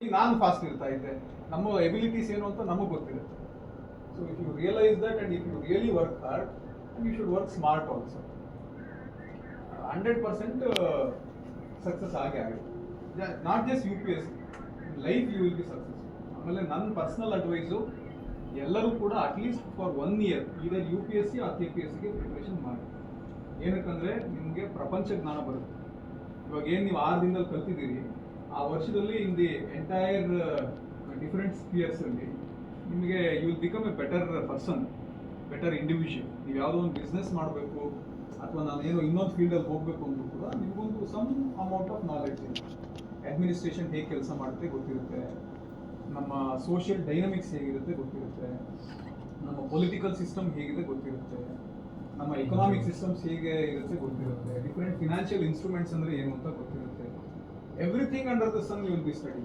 ಈಗ ನಾನು ಫಾಸ್ಟ್ ಇರ್ತಾ ಇದ್ದೆ, ನಮ್ಮ ಎಬಿಲಿಟೀಸ್ ಏನು ಅಂತ ನಮಗೆ ಗೊತ್ತಿರುತ್ತೆ. So if you realise that and if you really work hard and you should work smart also, 100% success ಆಗೇ ಆಗುತ್ತೆ. Not just UPSC, life you will be success. ಆಮೇಲೆ ನನ್ನ ಪರ್ಸನಲ್ ಅಡ್ವೈಸು, ಎಲ್ಲರೂ ಕೂಡ ಅಟ್ಲೀಸ್ಟ್ ಫಾರ್ 1 year ಇದರ್ UPSC ಆ KPSCಗೆ preparation ಮಾಡಿ. ಏನಕ್ಕಂದರೆ ನಿಮಗೆ ಪ್ರಪಂಚ ಜ್ಞಾನ ಬರುತ್ತೆ. ಇವಾಗ ಏನು ನೀವು 6 ದಿನದಲ್ಲಿ ಕಲ್ತಿದ್ದೀರಿ, ಆ ವರ್ಷದಲ್ಲಿ in the entire different spheres ಅಲ್ಲಿ ನಿಮಗೆ you will become a better person, better individual. ನೀವು ಯಾವುದೋ ಒಂದು ಬಿಸ್ನೆಸ್ ಮಾಡಬೇಕು ಅಥವಾ ನಾನು ಏನೋ ಇನ್ನೊಂದು ಫೀಲ್ಡಲ್ಲಿ ಹೋಗಬೇಕು ಅಂದ್ರೂ ಕೂಡ ನಿಮಗೊಂದು ಸಮ್ ಅಮೌಂಟ್ ಆಫ್ ನಾಲೆಡ್ಜ್ ಇದೆ. ಅಡ್ಮಿನಿಸ್ಟ್ರೇಷನ್ ಹೇಗೆ ಕೆಲಸ ಮಾಡುತ್ತೆ ಗೊತ್ತಿರುತ್ತೆ, ನಮ್ಮ ಸೋಷಿಯಲ್ ಡೈನಮಿಕ್ಸ್ ಹೇಗಿರುತ್ತೆ ಗೊತ್ತಿರುತ್ತೆ, ನಮ್ಮ ಪೊಲಿಟಿಕಲ್ ಸಿಸ್ಟಮ್ ಹೇಗಿದೆ ಗೊತ್ತಿರುತ್ತೆ, ನಮ್ಮ ಎಕನಾಮಿಕ್ ಸಿಸ್ಟಮ್ಸ್ ಹೇಗೆ ಇರುತ್ತೆ ಗೊತ್ತಿರುತ್ತೆ, ಡಿಫರೆಂಟ್ ಫಿನಾನ್ಷಿಯಲ್ ಇನ್ಸ್ಟ್ರೂಮೆಂಟ್ಸ್ ಅಂದರೆ ಏನು ಅಂತ ಗೊತ್ತಿರುತ್ತೆ. Everything under the sun you will be study.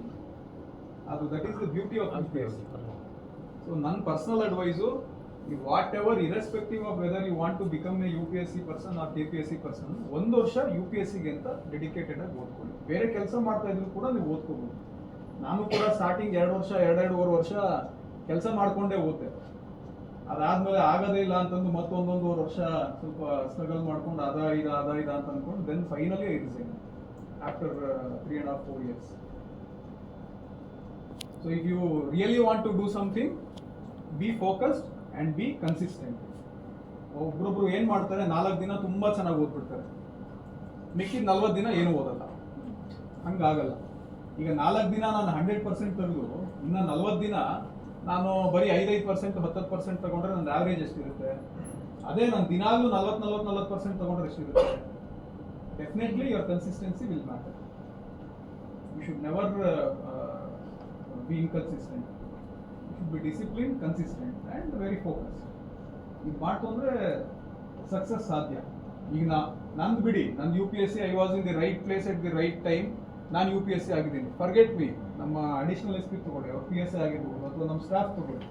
ಅದು that is the beauty of UPSC. So ನನ್ನ personal advice, whatever irrespective of whether you want to become a UPSC person or KPSC person, 1 ವರ್ಷ UPSCಗೆ ಅಂತ dedicated ಆಗಿ ಓದ್ಕೊಳ್ಳಿ. ಬೇರೆ ಕೆಲಸ ಮಾಡ್ತಾ ಇದ್ರು ಕೂಡ ನೀವು ಓದ್ಕೋಬಹುದು. ನಾನು ಕೂಡ ಸ್ಟಾರ್ಟಿಂಗ್ 2 ವರ್ಷ 2.5 ವರ್ಷ ಕೆಲಸ ಮಾಡ್ಕೊಂಡೇ ಓದ್ತೆ. ಅದಾದ್ಮೇಲೆ ಆಗೋದೇ ಇಲ್ಲ ಅಂತಂದು ಮತ್ತೊಂದೊಂದುವರೆ ವರ್ಷ ಸ್ವಲ್ಪ ಸ್ಟ್ರಗಲ್ ಮಾಡ್ಕೊಂಡು ಅದ ಇದ ಅಂತ ಅಂದ್ಕೊಂಡು then finally I resign after 3.5-4 years. So if you really want to do something, be focused and be consistent. ಒಬ್ರೊಬ್ರು ಏನ್ ಮಾಡ್ತಾರೆ, 4 ದಿನ ತುಂಬಾ ಚೆನ್ನಾಗಿ ಓದ್ಬಿಡ್ತಾರೆ, ಮಿಕ್ಕಿದ 40 ದಿನ ಏನು ಓದಲ್ಲ. ಹಂಗಾಗಲ್ಲ. ಈಗ 4 ದಿನ ನಾನು 100% ತೆಗೆದು ಇನ್ನು 40 ದಿನ ನಾನು ಬರೀ 5% 10% ತಗೊಂಡ್ರೆ ನನ್ನ ಆವ್ರೇಜ್ ಎಷ್ಟಿರುತ್ತೆ? ಅದೇ ನಾನು ದಿನಾಲೂ 40% ತಗೊಂಡ್ರೆ ಎಷ್ಟಿರುತ್ತೆ? Definitely your consistency will matter. You should never be inconsistent. You should be disciplined, consistent and very focused. ಇದು ಮಾಡ್ತು ಅಂದರೆ ಸಕ್ಸಸ್ ಸಾಧ್ಯ. ಈಗ ನಂದು ಬಿಡಿ, ನಂದು UPSC I was in the right place at the right time, ನಾನು UPSC ಆಗಿದ್ದೀನಿ. ಫರ್ಗೆಟ್ ಮೀ, ನಮ್ಮ ಅಡಿಷನಲ್ SP ತಗೊಳ್ಳಿ, ಅವ್ರು PSI ಆಗಿರ್ಬೋದು, ಅಥವಾ ನಮ್ಮ ಸ್ಟಾಫ್ ತಗೊಳ್ಳಿ,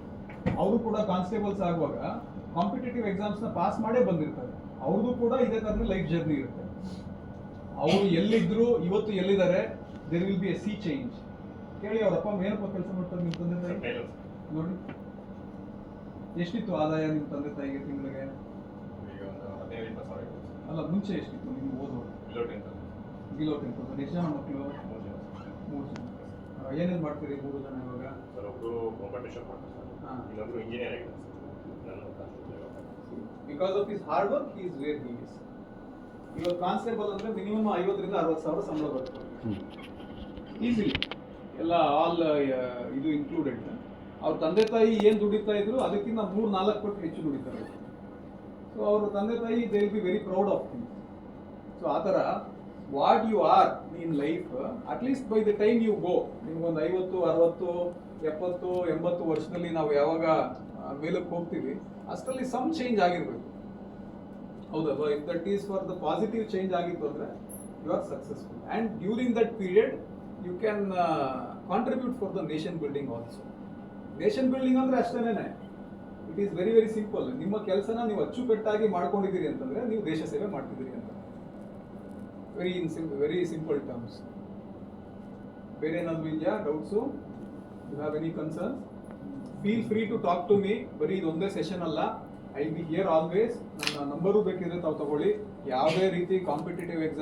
ಅವರು ಕೂಡ ಕಾನ್ಸ್ಟೇಬಲ್ಸ್ ಆಗುವಾಗ ಕಾಂಪಿಟೇಟಿವ್ ಎಕ್ಸಾಮ್ಸ್ನ ಪಾಸ್ ಮಾಡೇ ಬಂದಿರ್ತಾರೆ. ಅವ್ರದ್ದು ಕೂಡ ಇದೇ ಥರದ ಲೈಫ್ ಜರ್ನಿ ಇರುತ್ತೆ. ಅವರು ಎಲ್ಲಿದ್ರು ಇವತ್ತು ಎಲ್ಲಿದ್ದಾರೆ, there will be a sea change. ಕೇಳಿ ಅವ್ರ ಅಪ್ಪ ಅಮ್ಮ ಏನಪ್ಪ ಕೆಲಸ ಮಾಡ್ತಾರೆ ನಿಮ್ಮ ತಂದೆ ತಾಯಿ? ನೋಡಿ, ಎಷ್ಟಿತ್ತು ಆದಾಯ ನಿಮ್ಮ ತಂದೆ ತಾಯಿಗೆ ತಿಂಗಳಿಗೆ? ಅಲ್ಲ, ಮುಂಚೆ ಎಷ್ಟಿತ್ತು ನಿಮ್ಗೆ ಓದೋದು? ಬಿಲೋ 10,000. ಎಷ್ಟು ಜನ ಮಕ್ಕಳು? 3 ಜನ. ಏನೇನು ಮಾಡ್ತೀರಿ 3 ಜನ ಇವಾಗ? Because of his hard work he is where he is. ಇವಾಗ ಕಾನ್ಸ್ಟೇಬಲ್ ಅಂದ್ರೆ ಮಿನಿಮಮ್ 50,000 ರಿಂದ 60,000 ಸಂಬಳ ಬರ್ತದೆ ಈಸಿಲಿ, ಎಲ್ಲ ಆಲ್ ಇದು ಇನ್ಕ್ಲೂಡೆಡ್. ಅವ್ರ ತಂದೆ ತಾಯಿ ಏನು ದುಡಿತಾ ಇದ್ರು ಅದಕ್ಕಿಂತ 3-4 ಪಟ್ಟು ಹೆಚ್ಚು ದುಡಿತಾರೆ. ಸೊ ಅವ್ರ ತಂದೆ ತಾಯಿ they will be very proud of you. So ಆ ಥರ what you are in life, at least by the time you go, ನಿಮ್ಗೊಂದು 50, 60, 70, 80 ವರ್ಷದಲ್ಲಿ ನಾವು ಯಾವಾಗ ಮೇಲಕ್ಕೆ ಹೋಗ್ತೀವಿ ಅಷ್ಟರಲ್ಲಿ ಸಮ್ ಚೇಂಜ್ ಆಗಿರ್ಬೇಕು. ಹೌದಲ್ವಾ? If that is for the positive change ಆಗಿತ್ತು ಅಂದರೆ you are successful. And during that period you can contribute for the nation building also. Nation building ಅಂದರೆ ಅಷ್ಟೇನೆ, it is very very simple. ನಿಮ್ಮ ಕೆಲಸನ ನೀವು ಅಚ್ಚುಕಟ್ಟಾಗಿ ಮಾಡ್ಕೊಂಡಿದ್ದೀರಿ ಅಂತಂದರೆ ನೀವು ದೇಶ ಸೇವೆ ಮಾಡ್ತಿದ್ದೀರಿ ಅಂತ. Very simple terms. ಬೇರೆ ಏನಾದರೂ ಇದೆಯಾ doubts? You have any concerns? Feel free to talk to me. ಬರೀ ಇದೊಂದೇ ಸೆಷನ್ ಅಲ್ಲ, ಐ ಬಿ ಹಿಯರ್ ಆಲ್ವೇಸ್. ನನ್ನ ನಂಬರು ಬೇಕಿದ್ರೆ ತಾವು ತಗೊಳ್ಳಿ. ಯಾವುದೇ ರೀತಿ ಕಾಂಪಿಟೇಟಿವ್ ಎಕ್ಸಾಮ್